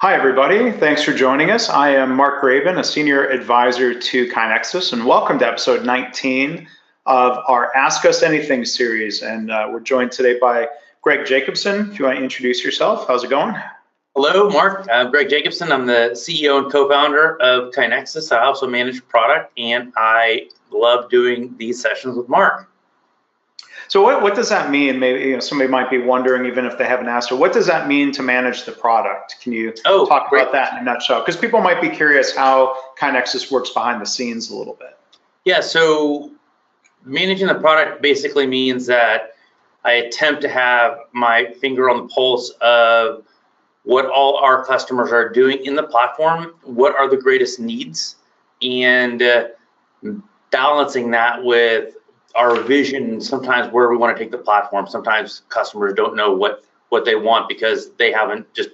Hi, everybody. Thanks for joining us. I am Mark Graban, a senior advisor to KaiNexus, and welcome to episode 19 of our Ask Us Anything series. And we're joined today by Greg Jacobson. If you want to introduce yourself, how's it going? Hello, Mark. I'm Greg Jacobson. I'm the CEO and co-founder of KaiNexus. I also manage product, and I love doing these sessions with Mark. So what does that mean? Maybe somebody might be wondering, even if they haven't asked her, what does that mean to manage the product? Can you talk about that in a nutshell? Because people might be curious how KaiNexus works behind the scenes a little bit. Yeah, so managing the product basically means that I attempt to have my finger on the pulse of what all our customers are doing in the platform, what are the greatest needs, and balancing that with our vision, sometimes where we want to take the platform. Sometimes customers don't know what they want because they haven't just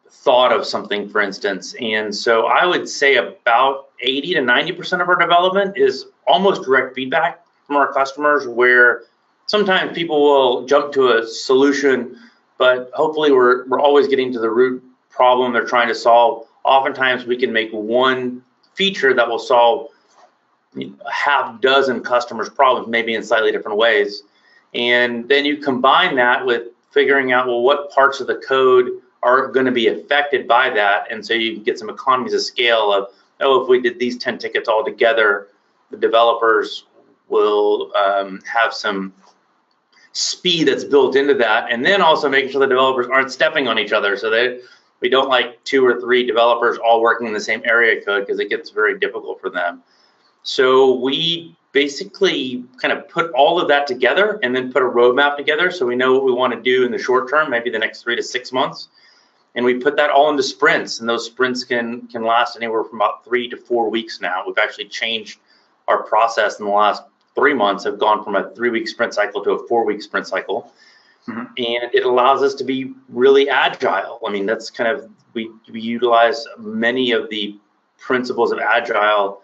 thought of something, for instance. And so I would say about 80 to 90% of our development is almost direct feedback from our customers, where sometimes people will jump to a solution, but hopefully we're always getting to the root problem they're trying to solve. Oftentimes we can make one feature that will solve a half dozen customers' problems, maybe in slightly different ways. And then you combine that with figuring out, well, what parts of the code are going to be affected by that. And so you can get some economies of scale of, oh, if we did these 10 tickets all together, the developers will have some speed that's built into that. And then also making sure the developers aren't stepping on each other, so that we don't like 2 or 3 developers all working in the same area code, because it gets very difficult for them. So we basically kind of put all of that together and then put a roadmap together, so we know what we want to do in the short term, maybe the next 3 to 6 months. And we put that all into sprints, and those sprints can last anywhere from about 3 to 4 weeks now. We've actually changed our process in the last 3 months, have gone from a 3-week sprint cycle to a 4-week sprint cycle. Mm-hmm. And it allows us to be really agile. I mean, that's kind of, we utilize many of the principles of agile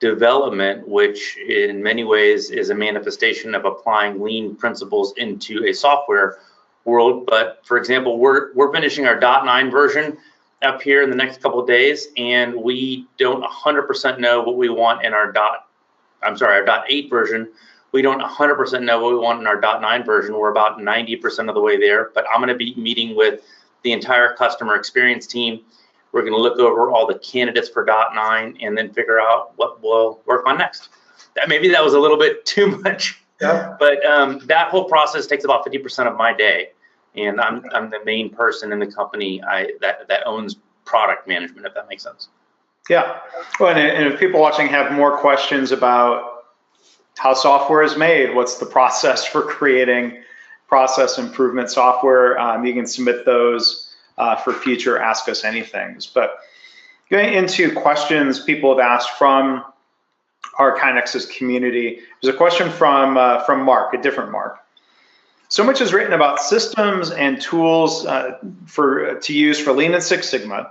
development, which in many ways is a manifestation of applying lean principles into a software world. But for example, we're finishing our .9 version up here in the next couple of days, and we don't 100% know what we want in our our .8 version. We don't 100% know what we want in our .9 version. We're about 90% of the way there, but I'm going to be meeting with the entire customer experience team. We're going to look over all the candidates for .9 and then figure out what we'll work on next. Maybe that was a little bit too much, yeah. But that whole process takes about 50% of my day, and I'm the main person in the company that owns product management, if that makes sense. Yeah. Well, and if people watching have more questions about how software is made, what's the process for creating process improvement software, you can submit those for future Ask Us Anythings. But going into questions people have asked from our KaiNexus community, there's a question from Mark, a different Mark. So much is written about systems and tools to use for Lean and Six Sigma,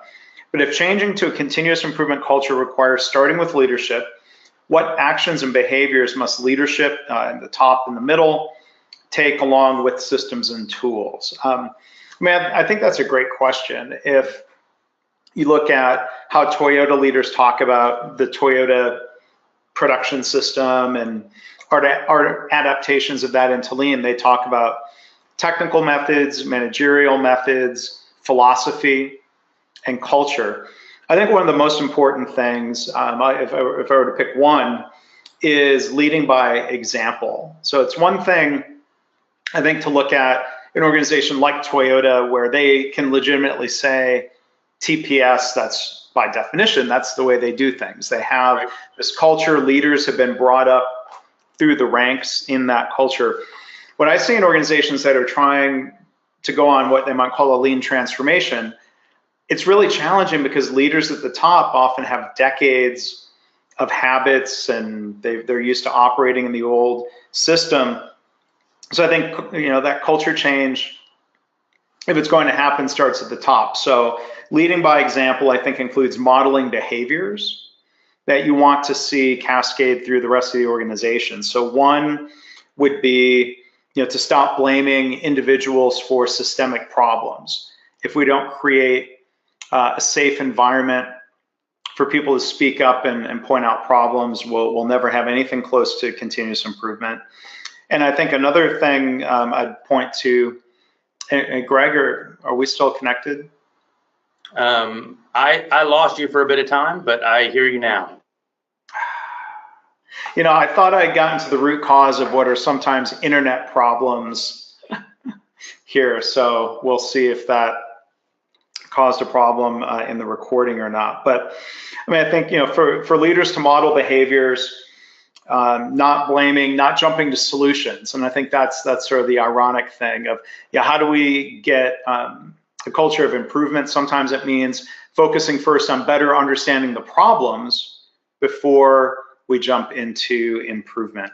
but if changing to a continuous improvement culture requires starting with leadership, what actions and behaviors must leadership in the top and the middle take along with systems and tools? I think that's a great question. If you look at how Toyota leaders talk about the Toyota production system and our adaptations of that into Lean, they talk about technical methods, managerial methods, philosophy, and culture. I think one of the most important things, if I were to pick one, is leading by example. So it's one thing, I think, to look at an organization like Toyota, where they can legitimately say TPS, that's by definition, that's the way they do things. They have this culture, leaders have been brought up through the ranks in that culture. When I see in organizations that are trying to go on what they might call a lean transformation, it's really challenging because leaders at the top often have decades of habits and they're used to operating in the old system. So I think, that culture change, if it's going to happen, starts at the top. So leading by example, I think, includes modeling behaviors that you want to see cascade through the rest of the organization. So one would be, to stop blaming individuals for systemic problems. if we don't create a safe environment for people to speak up and point out problems, we'll never have anything close to continuous improvement. And I think another thing I'd point to, and Greg, are we still connected? I lost you for a bit of time, but I hear you now. You know, I thought I'd gotten to the root cause of what are sometimes internet problems here. So we'll see if that caused a problem in the recording or not. But I mean, I think, you know, for leaders to model behaviors, not blaming, not jumping to solutions. And I think that's sort of the ironic thing of, yeah, how do we get a culture of improvement? Sometimes it means focusing first on better understanding the problems before we jump into improvement.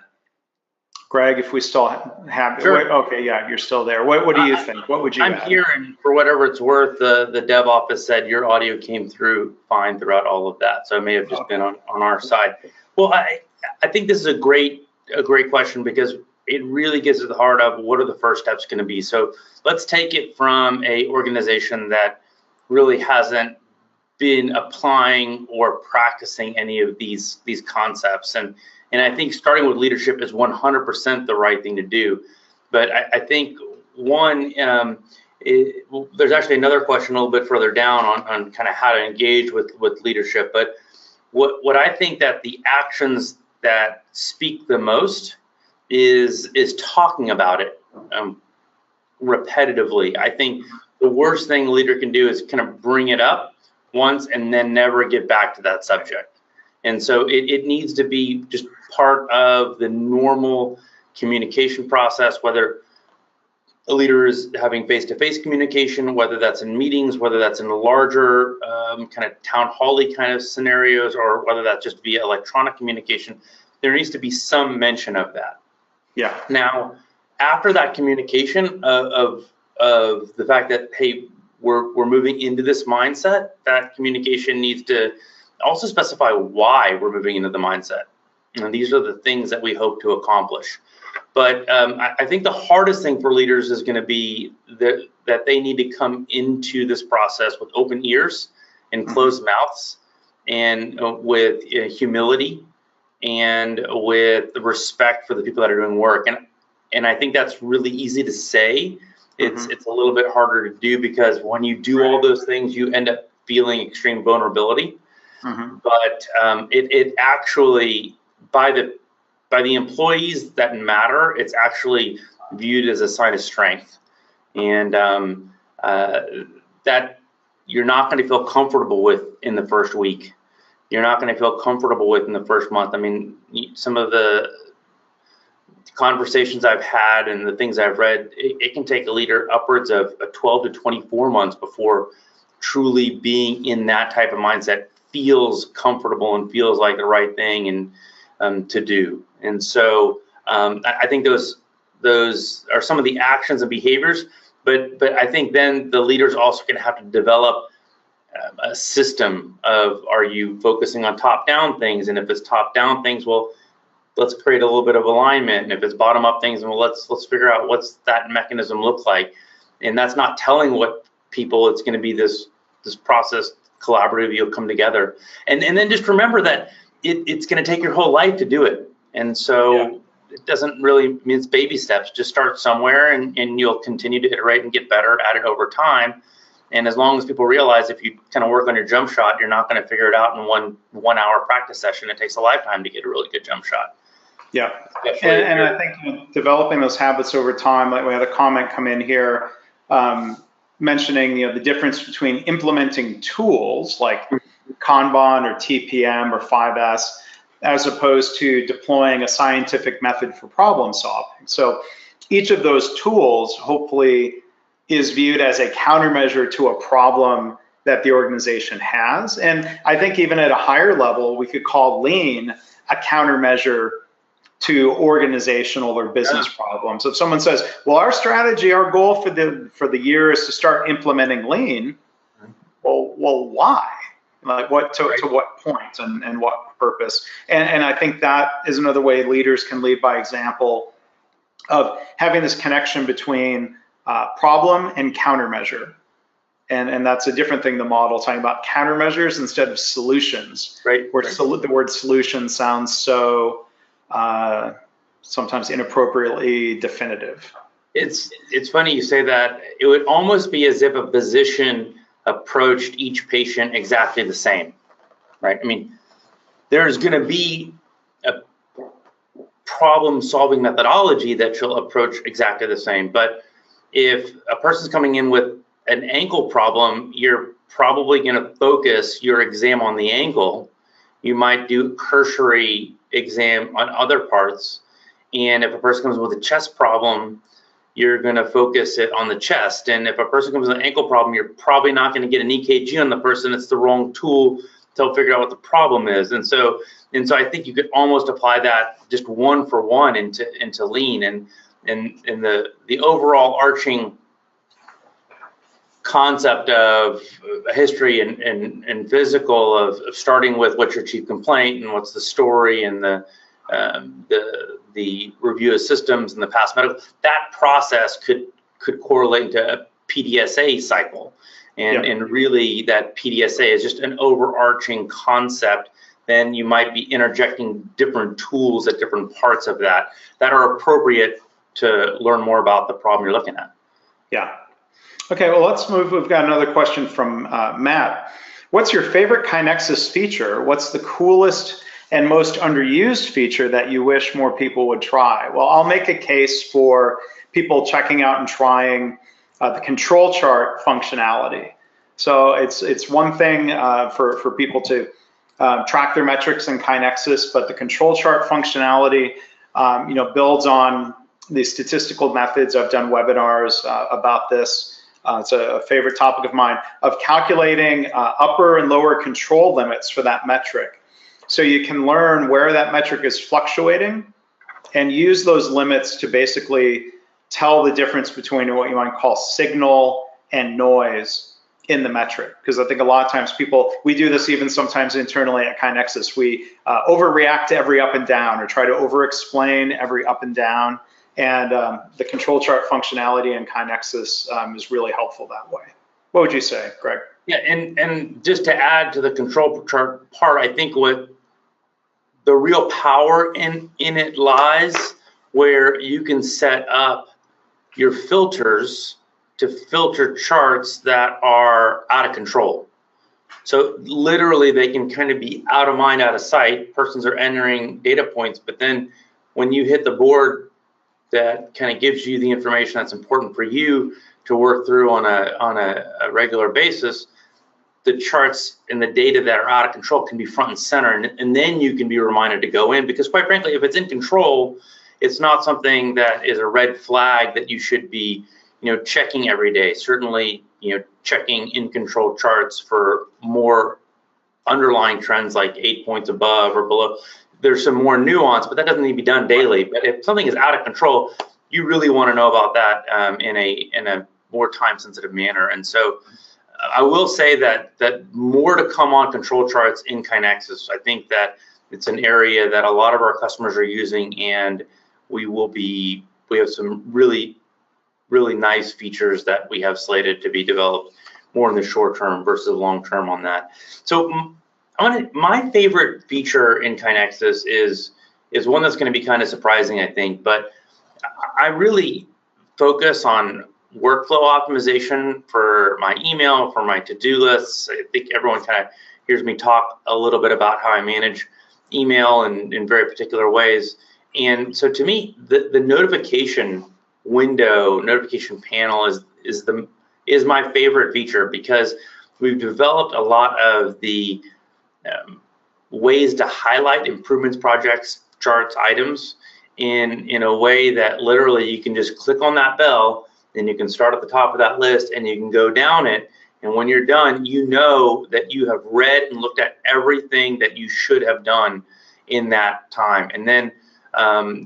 Greg, if we still have, sure. Okay, yeah, you're still there. What do you think? What would you I'm add? here, and for whatever it's worth, the dev office said your audio came through fine throughout all of that. So it may have just been on our side. Well, I think this is a great question, because it really gets to the heart of what are the first steps going to be. So let's take it from a organization that really hasn't been applying or practicing any of these concepts. And I think starting with leadership is 100% the right thing to do. But I think there's actually another question a little bit further down on kind of how to engage with leadership. But what I think that the actions that speak the most is talking about it repetitively. I think the worst thing a leader can do is kind of bring it up once and then never get back to that subject. And so it needs to be just part of the normal communication process, whether a leader is having face-to-face communication, whether that's in meetings, whether that's in larger kind of town hall-y kind of scenarios, or whether that's just via electronic communication. There needs to be some mention of that. Yeah. Now, after that communication of the fact that, hey, we're moving into this mindset, that communication needs to also specify why we're moving into the mindset. And these are the things that we hope to accomplish. But I think the hardest thing for leaders is going to be that they need to come into this process with open ears and closed mouths, and with humility, and with the respect for the people that are doing work. And I think that's really easy to say. It's a little bit harder to do, because when you do all those things, you end up feeling extreme vulnerability. But it actually, by the employees that matter, it's actually viewed as a sign of strength, and that you're not going to feel comfortable with in the first week. You're not going to feel comfortable with in the first month. I mean, some of the conversations I've had and the things I've read, it can take a leader upwards of 12 to 24 months before truly being in that type of mindset feels comfortable and feels like the right thing and to do. And so I think those are some of the actions and behaviors, but I think then the leader's also going to have to develop a system of, are you focusing on top-down things? And if it's top-down things, well, let's create a little bit of alignment. And if it's bottom-up things, well, let's figure out what's that mechanism look like. And that's not telling what people, it's going to be this process, collaborative, you'll come together. And then just remember that it's going to take your whole life to do it. And so it doesn't really mean it's baby steps. Just start somewhere, and you'll continue to iterate and get better at it over time. And as long as people realize, if you kind of work on your jump shot, you're not going to figure it out in one hour practice session. It takes a lifetime to get a really good jump shot. Yeah, and I think developing those habits over time, like we had a comment come in here mentioning the difference between implementing tools like Kanban or TPM or 5S, as opposed to deploying a scientific method for problem solving. So each of those tools hopefully is viewed as a countermeasure to a problem that the organization has. And I think even at a higher level, we could call lean a countermeasure to organizational or business problems. If someone says, well, our strategy, our goal for the year is to start implementing lean, well, why? Like to what point and what purpose? And I think that is another way leaders can lead by example of having this connection between problem and countermeasure. And that's a different thing, the model, talking about countermeasures instead of solutions. Right. Where the word solution sounds so sometimes inappropriately definitive. It's funny you say that. It would almost be as if a physician approached each patient exactly the same, right? I mean, there's going to be a problem-solving methodology that you'll approach exactly the same. But if a person's coming in with an ankle problem, you're probably going to focus your exam on the ankle. You might do cursory exam on other parts. And if a person comes with a chest problem, you're going to focus it on the chest. And if a person comes with an ankle problem, you're probably not going to get an EKG on the person. It's the wrong tool to figure out what the problem is. And so I think you could almost apply that just one for one into lean, and the overall arching concept of history and physical of starting with what's your chief complaint and what's the story and the review of systems and the past medical, that process could correlate to a PDSA cycle. And really that PDSA is just an overarching concept. Then you might be interjecting different tools at different parts of that are appropriate to learn more about the problem you're looking at. Yeah. Okay, well, let's move. We've got another question from Matt. What's your favorite KaiNexus feature? What's the coolest and most underused feature that you wish more people would try? Well, I'll make a case for people checking out and trying the control chart functionality. So it's one thing for people to track their metrics in KaiNexus, but the control chart functionality builds on the statistical methods. I've done webinars about this. It's a favorite topic of mine, of calculating upper and lower control limits for that metric. So you can learn where that metric is fluctuating and use those limits to basically tell the difference between what you might call signal and noise in the metric. Because I think a lot of times we do this even sometimes internally at KaiNexus, we overreact to every up and down or try to over-explain every up and down. And the control chart functionality in KaiNexus is really helpful that way. What would you say, Greg? Yeah, and just to add to the control chart part, I think what the real power in it lies where you can set up your filters to filter charts that are out of control. So literally they can kind of be out of mind, out of sight. Persons are entering data points, but then when you hit the board that kind of gives you the information that's important for you to work through on a regular basis, the charts and the data that are out of control can be front and center, and then you can be reminded to go in, because quite frankly, if it's in control, it's not something that is a red flag that you should be checking every day. Certainly, checking in control charts for more underlying trends like 8 points above or below. There's some more nuance, but that doesn't need to be done daily. But if something is out of control, you really want to know about that in a more time-sensitive manner. And so I will say that more to come on control charts in KaiNexus. I think that it's an area that a lot of our customers are using, and we have some really, really nice features that we have slated to be developed more in the short term versus the long term on that. So my favorite feature in KaiNexus is one that's going to be kind of surprising, I think, but I really focus on workflow optimization for my email, for my to-do lists. I think everyone kind of hears me talk a little bit about how I manage email in very particular ways. And so to me, the notification window, notification panel is my favorite feature, because we've developed a lot of the ways to highlight improvements, projects, charts, items in a way that literally you can just click on that bell, and you can start at the top of that list and you can go down it. And when you're done, you know that you have read and looked at everything that you should have done in that time. And then,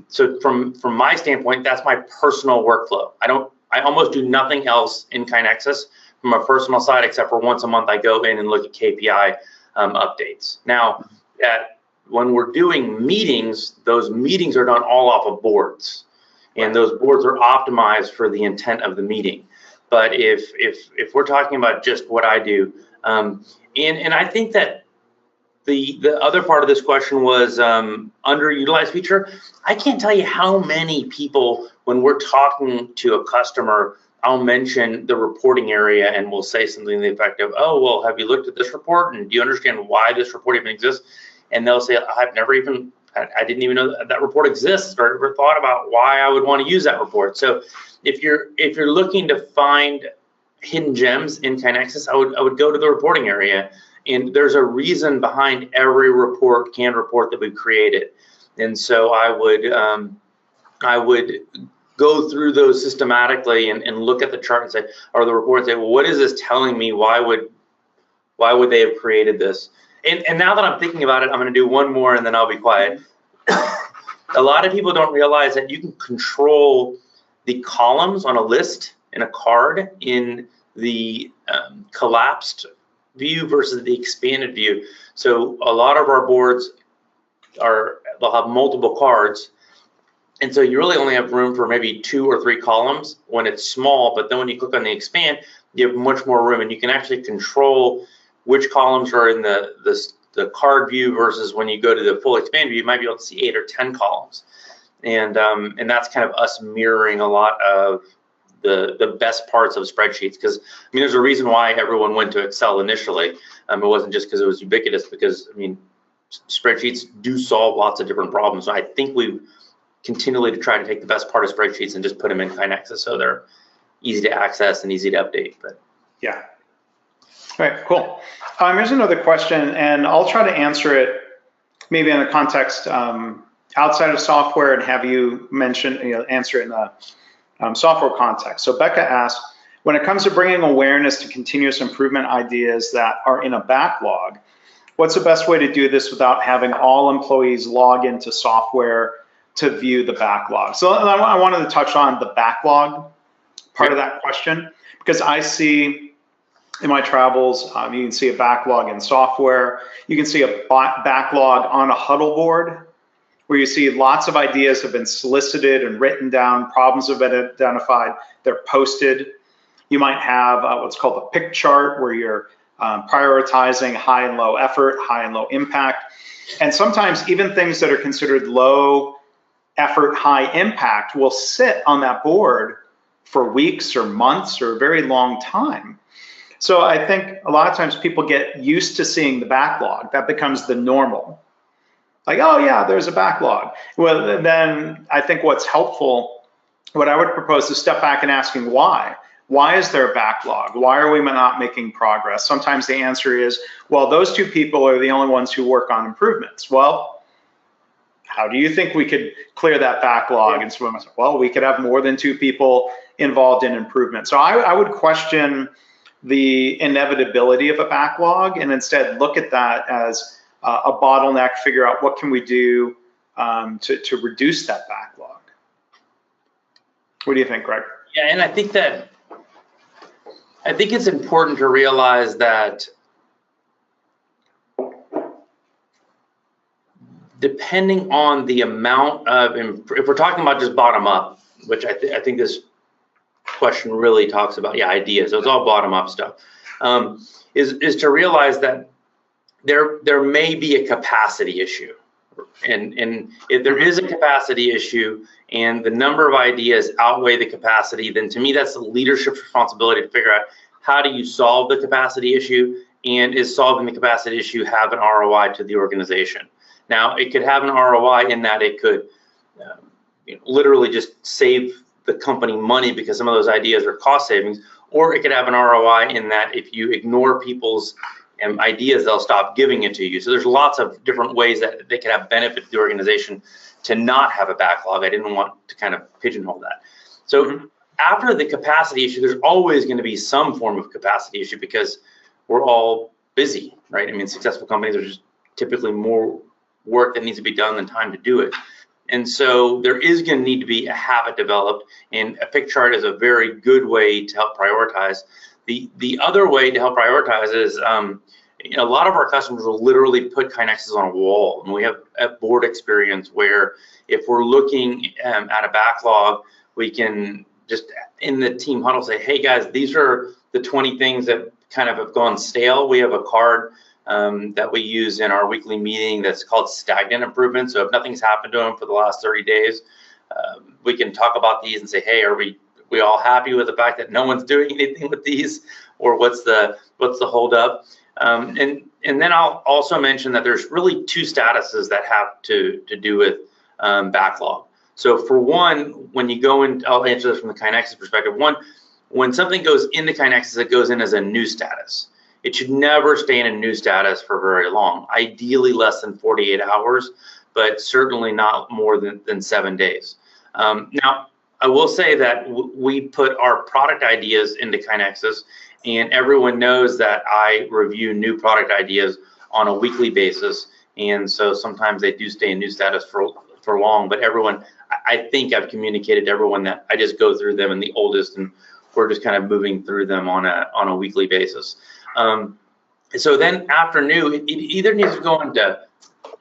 so from my standpoint, that's my personal workflow. I almost do nothing else in KaiNexus from a personal side, except for once a month I go in and look at KPI updates. Now, when we're doing meetings, those meetings are done all off of boards, and those boards are optimized for the intent of the meeting. But if we're talking about just what I do, and I think that the other part of this question was underutilized feature. I can't tell you how many people, when we're talking to a customer, I'll mention the reporting area and we'll say something to the effect of, oh, well, have you looked at this report? And do you understand why this report even exists? And they'll say, I didn't even know that report exists, or ever thought about why I would want to use that report. So if you're looking to find hidden gems in KaiNexus, I would go to the reporting area. And there's a reason behind every canned report that we've created. And so I would go through those systematically and look at the chart and say, or the report and say, well, what is this telling me? Why would they have created this? And now that I'm thinking about it, I'm going to do one more and then I'll be quiet. A lot of people don't realize that you can control the columns on a list in a card in the collapsed view versus the expanded view. So a lot of our boards they'll have multiple cards, and so you really only have room for maybe 2 or 3 columns when it's small. But then when you click on the expand, you have much more room, and you can actually control which columns are in the card view versus when you go to the full expand view, you might be able to see 8 or 10 columns, and that's kind of us mirroring a lot of the best parts of spreadsheets. Because I mean, there's a reason why everyone went to Excel initially. It wasn't just because it was ubiquitous, because I mean, spreadsheets do solve lots of different problems. So I think we continually to try to take the best part of spreadsheets and just put them in KaiNexus so they're easy to access and easy to update. But yeah. All right, cool. Here's another question, and I'll try to answer it maybe in the context outside of software, and have you answer it in a software context. So Becca asked, when it comes to bringing awareness to continuous improvement ideas that are in a backlog, what's the best way to do this without having all employees log into software to view the backlog? So I wanted to touch on the backlog part of that question, because I see in my travels, you can see a backlog in software. You can see a backlog on a huddle board, where you see lots of ideas have been solicited and written down, problems have been identified, they're posted. You might have what's called a pick chart, where you're prioritizing high and low effort, high and low impact. And sometimes even things that are considered low effort, high impact will sit on that board for weeks or months or a very long time. So I think a lot of times people get used to seeing the backlog. That becomes the normal. Like, oh yeah, there's a backlog. Well, then I think what's helpful, what I would propose is step back and asking why. Why is there a backlog? Why are we not making progress? Sometimes the answer is, well, those 2 people are the only ones who work on improvements. Well, how do you think we could clear that backlog? And so, well, we could have more than 2 people involved in improvement. So I would question the inevitability of a backlog, and instead look at that as a bottleneck, figure out what can we do to reduce that backlog. What do you think, Greg? Yeah, and I think it's important to realize that depending on the amount of, if we're talking about just bottom up, which I think this question really talks about, ideas, so it's all bottom up stuff, is to realize that there may be a capacity issue. And if there is a capacity issue and the number of ideas outweigh the capacity, then to me, that's the leadership's responsibility to figure out how do you solve the capacity issue, and is solving the capacity issue have an ROI to the organization. Now, it could have an ROI in that it could literally just save the company money because some of those ideas are cost savings, or it could have an ROI in that if you ignore people's ideas, they'll stop giving it to you. So there's lots of different ways that they could have benefit to the organization to not have a backlog. I didn't want to kind of pigeonhole that. So after the capacity issue, there's always going to be some form of capacity issue because we're all busy, right? I mean, successful companies are just typically more work that needs to be done than time to do it. And so there is going to need to be a habit developed, and a pick chart is a very good way to help prioritize. The other way to help prioritize is a lot of our customers will literally put KaiNexus on a wall, and we have a board experience where if we're looking at a backlog, we can just in the team huddle say, hey guys, these are the 20 things that kind of have gone stale. We have a card that we use in our weekly meeting that's called stagnant improvement. So if nothing's happened to them for the last 30 days, we can talk about these and say, hey, are we all happy with the fact that no one's doing anything with these, or what's the hold up? And then I'll also mention that there's really two statuses that have to do with backlog. So for one, when you go in, I'll answer this from the KaiNexus perspective. One, when something goes into KaiNexus, it goes in as a new status. It should never stay in a new status for very long, ideally less than 48 hours, but certainly not more than 7 days. Now, I will say that we put our product ideas into KaiNexus, and everyone knows that I review new product ideas on a weekly basis. And so sometimes they do stay in new status for long, but everyone, I think I've communicated to everyone that I just go through them in the oldest, and we're just kind of moving through them on a weekly basis. So then after new, it either needs to go into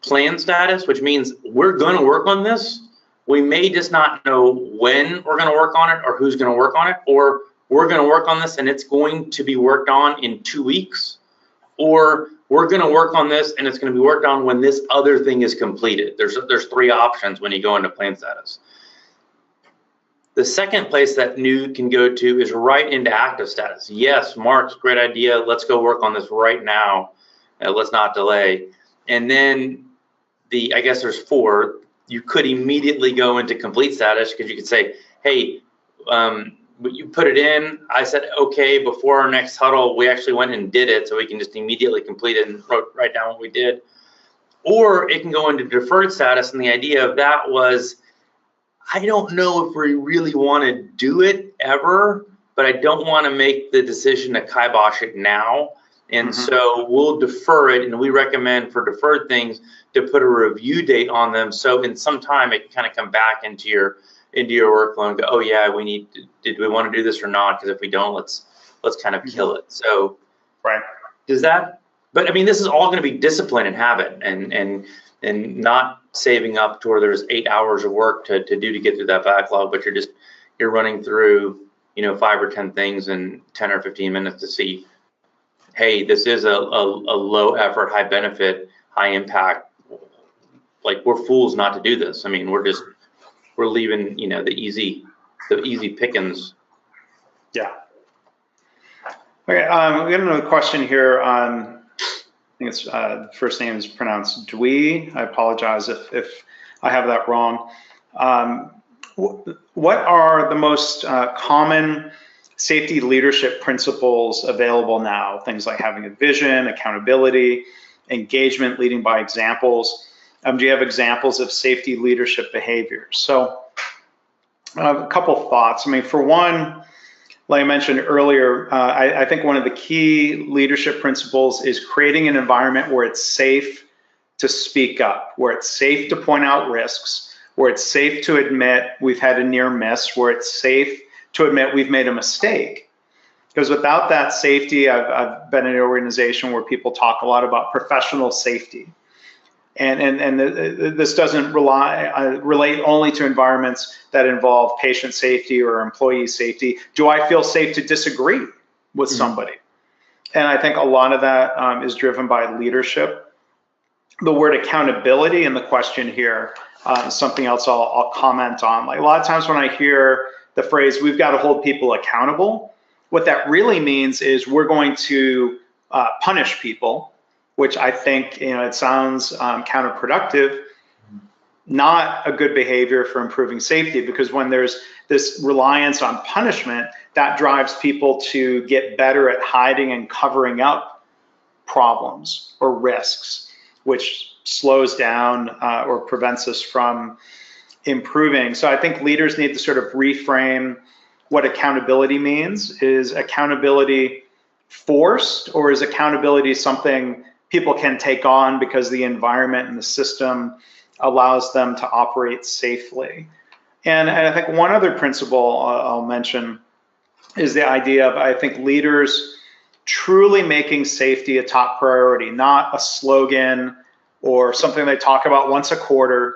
plan status, which means we're going to work on this. We may just not know when we're going to work on it or who's going to work on it, or we're going to work on this and it's going to be worked on in 2 weeks, or we're going to work on this and it's going to be worked on when this other thing is completed. There's three options when you go into plan status. The second place that new can go to is right into active status. Yes, Mark's great idea. Let's go work on this right now. Let's not delay. And then I guess there's four. You could immediately go into complete status, because you could say, hey, you put it in. I said, okay, before our next huddle, we actually went and did it, so we can just immediately complete it and write down what we did. Or it can go into deferred status, and the idea of that was, I don't know if we really want to do it ever, but I don't want to make the decision to kibosh it now. And so we'll defer it, and we recommend for deferred things to put a review date on them. So in some time it can kind of come back into your workflow and go, oh yeah, did we want to do this or not? Because if we don't, let's kind of kill it. So right. Does that, but I mean, this is all going to be discipline and habit, and not saving up to where there's 8 hours of work to do to get through that backlog, but you're running through, 5 or 10 things in 10 or 15 minutes to see, hey, this is a low effort, high benefit, high impact. Like, we're fools not to do this. I mean, we're leaving, the easy pickings. Yeah. Okay, we got another question here on, I think it's first name is pronounced Dwee. I apologize if I have that wrong. What are the most common safety leadership principles available now? Things like having a vision, accountability, engagement, leading by examples. Do you have examples of safety leadership behaviors? So a couple thoughts. I mean, for one, like I mentioned earlier, I think one of the key leadership principles is creating an environment where it's safe to speak up, where it's safe to point out risks, where it's safe to admit we've had a near miss, where it's safe to admit we've made a mistake. Because without that safety, I've been in an organization where people talk a lot about professional safety. And this doesn't relate only to environments that involve patient safety or employee safety. Do I feel safe to disagree with somebody? And I think a lot of that is driven by leadership. The word accountability in the question here is something else I'll comment on. Like, a lot of times when I hear the phrase, we've got to hold people accountable, what that really means is we're going to punish people, which I think, it sounds counterproductive, not a good behavior for improving safety, because when there's this reliance on punishment, that drives people to get better at hiding and covering up problems or risks, which slows down or prevents us from improving. So I think leaders need to sort of reframe what accountability means. Is accountability forced, or is accountability something people can take on because the environment and the system allows them to operate safely? And I think one other principle I'll mention is the idea of, I think, leaders truly making safety a top priority, not a slogan or something they talk about once a quarter,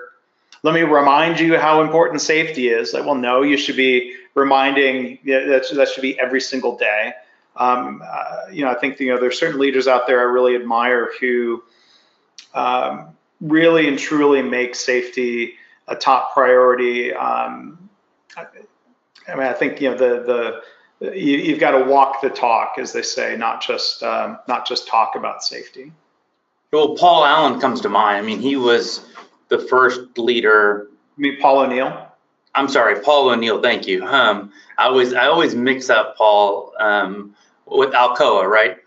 let me remind you how important safety is. Like, well, no, you should be reminding, that should be every single day. I think, there's certain leaders out there I really admire who really and truly make safety a top priority. I think, you've got to walk the talk, as they say, not just talk about safety. Well, Paul Allen comes to mind. I mean, he was the first leader. You mean Paul O'Neill? I'm sorry, Paul O'Neill. Thank you. I always mix up Paul with Alcoa, right?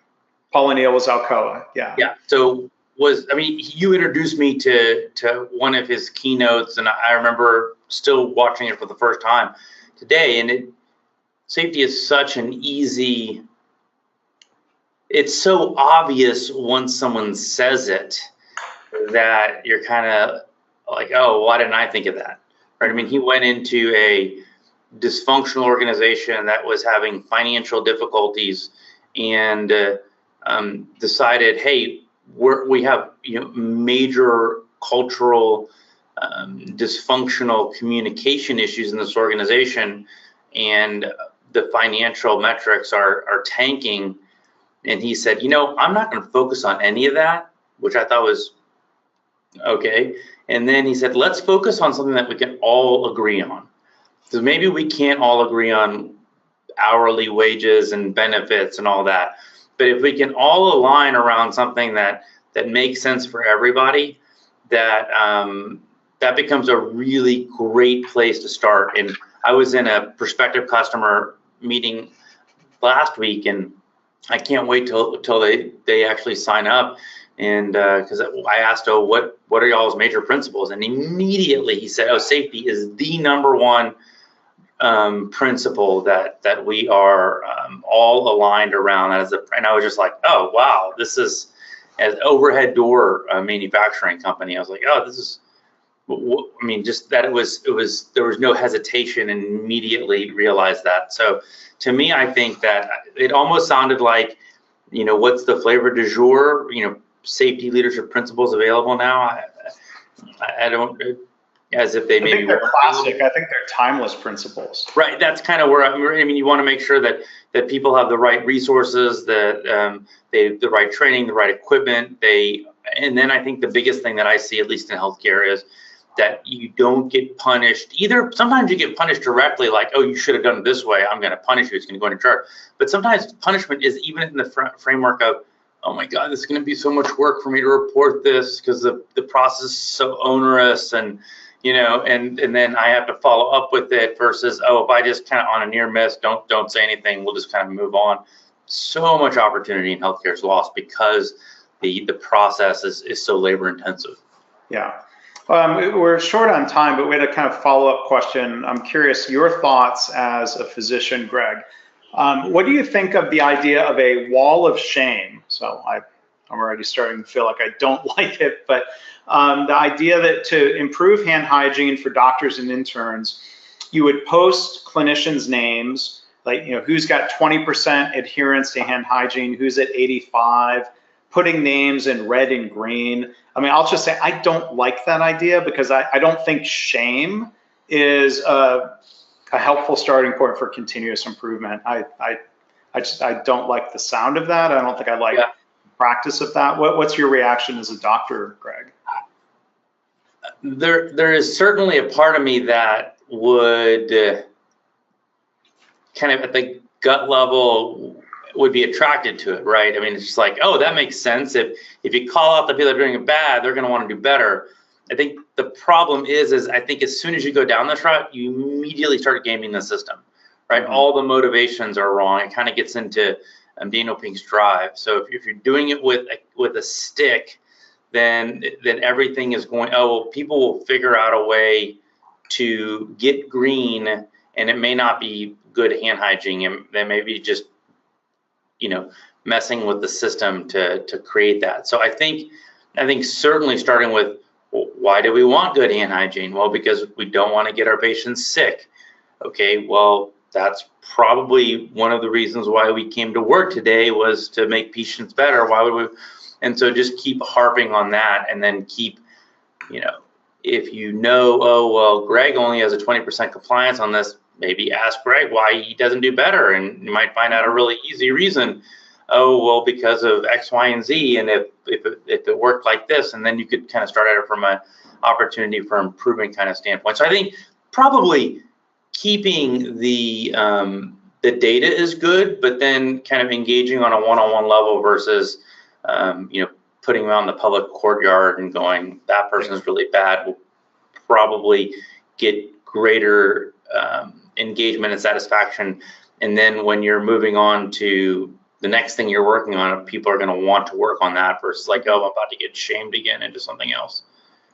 Paul O'Neill was Alcoa. Yeah. Yeah. So you introduced me to one of his keynotes, and I remember still watching it for the first time today. And safety is such an easy. It's so obvious once someone says it that you're kind of like, oh, why didn't I think of that? Right? I mean, he went into a dysfunctional organization that was having financial difficulties and decided, hey, we have major cultural dysfunctional communication issues in this organization, and the financial metrics are tanking. And he said, I'm not going to focus on any of that, which I thought was okay. And then he said, let's focus on something that we can all agree on. So maybe we can't all agree on hourly wages and benefits and all that. But if we can all align around something that makes sense for everybody, that becomes a really great place to start. And I was in a prospective customer meeting last week, and I can't wait till they actually sign up. And because I asked, what are y'all's major principles? And immediately he said, safety is the number one principle that we are all aligned around. And I was just like, oh, wow, this is as overhead door manufacturing company. I was like, oh, this is, just that it was, there was no hesitation, and immediately realized that. So to me, I think that it almost sounded like, what's the flavor du jour, safety leadership principles available now. I don't, as if they maybe. I think they're classic. I think they're timeless principles. Right. That's kind of where, you want to make sure that people have the right resources, that the right training, the right equipment. And then I think the biggest thing that I see, at least in healthcare, is that you don't get punished. Either sometimes you get punished directly, like, oh, you should have done it this way, I'm going to punish you, it's going to go into charge. But sometimes punishment is even in the framework of, oh my God, this is going to be so much work for me to report this because the process is so onerous, and and then I have to follow up with it, versus, oh, if I just kind of on a near miss, don't say anything, we'll just kind of move on. So much opportunity in healthcare is lost because the process is so labor intensive. Yeah. We're short on time, but we had a kind of follow-up question. I'm curious your thoughts as a physician, Greg. What do you think of the idea of a wall of shame? So I'm already starting to feel like I don't like it, but the idea that to improve hand hygiene for doctors and interns, you would post clinicians' names, like, who's got 20% adherence to hand hygiene, who's at 85, putting names in red and green. I'll just say I don't like that idea, because I don't think shame is a helpful starting point for continuous improvement. I don't like the sound of that. I don't think I like the practice of that. What's your reaction as a doctor, Greg? There is certainly a part of me that would kind of at the gut level would be attracted to it, right? It's just like, oh, that makes sense. If you call out the people that are doing it bad, they're going to want to do better. I think the problem is I think as soon as you go down this route, you immediately start gaming the system, right? Mm-hmm. All the motivations are wrong. It kind of gets into Daniel Pink's drive. So if you're doing it with a stick, then everything is going, oh, well, people will figure out a way to get green, and it may not be good hand hygiene, and they may be just messing with the system to create that. So I think certainly starting with, well, why do we want good hand hygiene? Well, because we don't want to get our patients sick. Okay, well, that's probably one of the reasons why we came to work today, was to make patients better. Why would we? And so just keep harping on that, and then keep, if you know, oh, well, Greg only has a 20% compliance on this, maybe ask Greg why he doesn't do better, and you might find out a really easy reason. Oh, well, because of X, Y, and Z, and if it worked like this, and then you could kind of start at it from an opportunity for improvement kind of standpoint. So I think probably keeping the data is good, but then kind of engaging on a one-on-one level versus putting them out in the public courtyard and going, that person is really bad, will probably get greater engagement and satisfaction. And then when you're moving on to the next thing you're working on, people are going to want to work on that versus like, oh, I'm about to get shamed again into something else.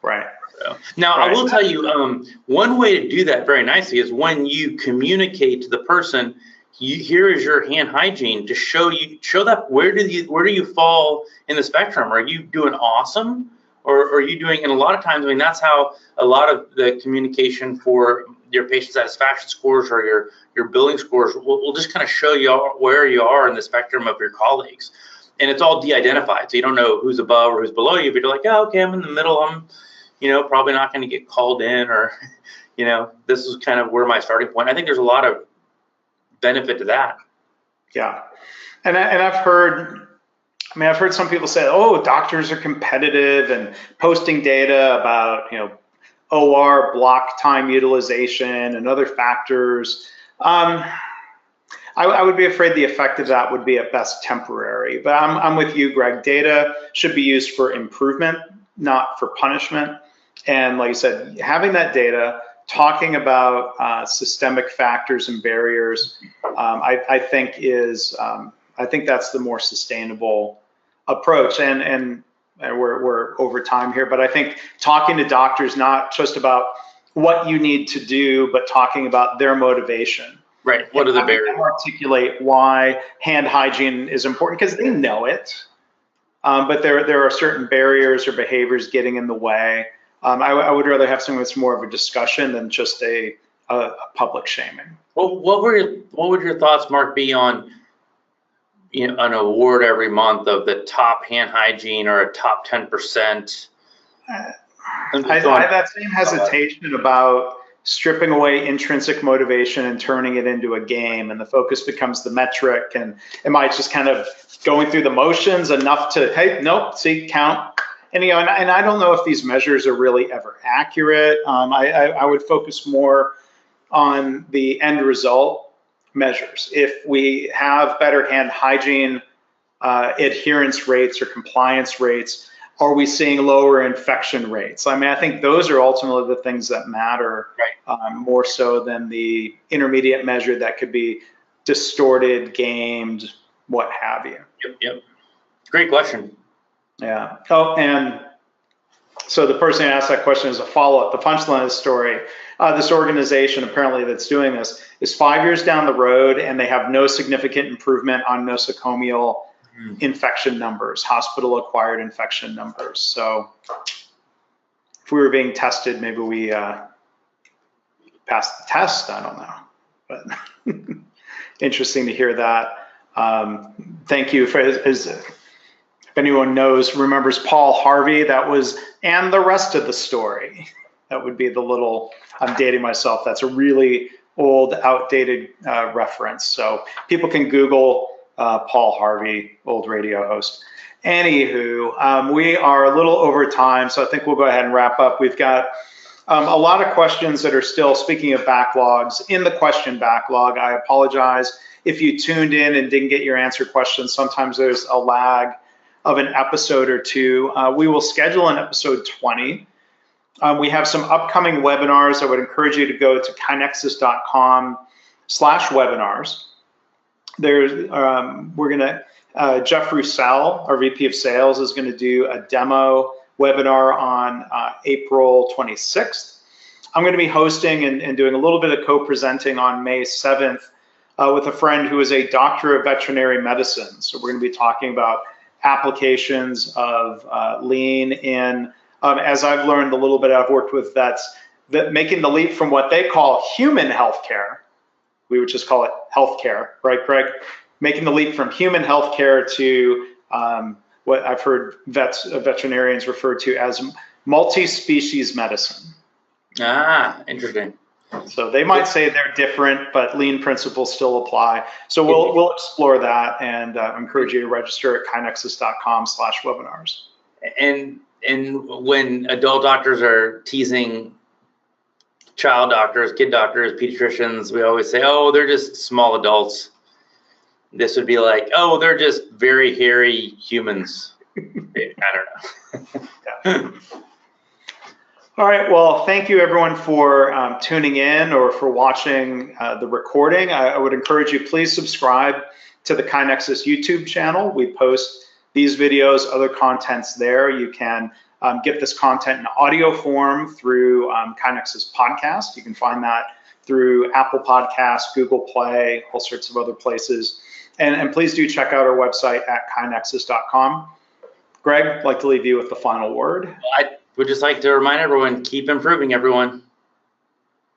Right. So, now, I will tell you, one way to do that very nicely is when you communicate to the person, here is your hand hygiene, to show that where do you fall in the spectrum? Are you doing awesome, or are you doing? And a lot of times, I mean, that's how a lot of the communication for your patient satisfaction scores or your billing scores will just kind of show you where you are in the spectrum of your colleagues, and it's all de-identified, so you don't know who's above or who's below you. But you're like, oh, okay, I'm in the middle. I'm probably not going to get called in, or this is kind of where my starting point. I think there's a lot of benefit to that. Yeah, and I've heard some people say, oh, doctors are competitive and posting data about OR block time utilization and other factors. I would be afraid the effect of that would be at best temporary. But I'm with you, Greg. Data should be used for improvement, not for punishment. And like you said, having that data, talking about systemic factors and barriers, I think that's the more sustainable approach. And we're over time here, but I think talking to doctors, not just about what you need to do, but talking about their motivation. Right. What are the barriers? Articulate why hand hygiene is important, because they know it, but there are certain barriers or behaviors getting in the way. I would rather have something that's more of a discussion than just a public shaming. Well, what would your thoughts, Mark, be on an award every month of the top hand hygiene or a top 10%? I have that same hesitation about stripping away intrinsic motivation and turning it into a game, and the focus becomes the metric, and am I just kind of going through the motions enough to, hey, nope, see, count. And I don't know if these measures are really ever accurate. I would focus more on the end result measures. If we have better hand hygiene adherence rates or compliance rates, are we seeing lower infection rates? I mean, I think those are ultimately the things that matter, right? More so than the intermediate measure that could be distorted, gamed, what have you. Yep. Great question. Yeah. Oh, and so the person who asked that question is a follow-up. The punchline of the story, this organization apparently that's doing this is 5 years down the road, and they have no significant improvement on nosocomial infection numbers, hospital-acquired infection numbers. So if we were being tested, maybe we passed the test. I don't know, but interesting to hear that. Thank you for if anyone remembers Paul Harvey, that was, and the rest of the story. That would be the little, I'm dating myself, that's a really old, outdated reference. So people can Google Paul Harvey, old radio host. Anywho, we are a little over time, so I think we'll go ahead and wrap up. We've got a lot of questions that are still, speaking of backlogs, in the question backlog. I apologize if you tuned in and didn't get your answer questions. Sometimes there's a lag of an episode or two. We will schedule an episode 20. We have some upcoming webinars. I would encourage you to go to kainexus.com/webinars. Jeff Roussel, our VP of Sales, is going to do a demo webinar on April 26th. I'm going to be hosting and doing a little bit of co-presenting on May 7th with a friend who is a doctor of veterinary medicine. So we're going to be talking about applications of lean in, as I've learned a little bit, I've worked with vets, that making the leap from what they call human healthcare, we would just call it healthcare, right, Greg? Making the leap from human healthcare to what I've heard veterinarians refer to as multi-species medicine. Ah, interesting. So they might say they're different, but lean principles still apply. So we'll explore that, and encourage you to register at KaiNexus.com/webinars. And when adult doctors are teasing child doctors, kid doctors, pediatricians, we always say, oh, they're just small adults. This would be like, oh, they're just very hairy humans. I don't know. All right, well, thank you everyone for tuning in or for watching the recording. I would encourage you, please subscribe to the KaiNexus YouTube channel. We post these videos, other contents there. You can get this content in audio form through KaiNexus podcast. You can find that through Apple Podcasts, Google Play, all sorts of other places. And please do check out our website at KaiNexus.com. Greg, I'd like to leave you with the final word. I would just like to remind everyone, keep improving, everyone.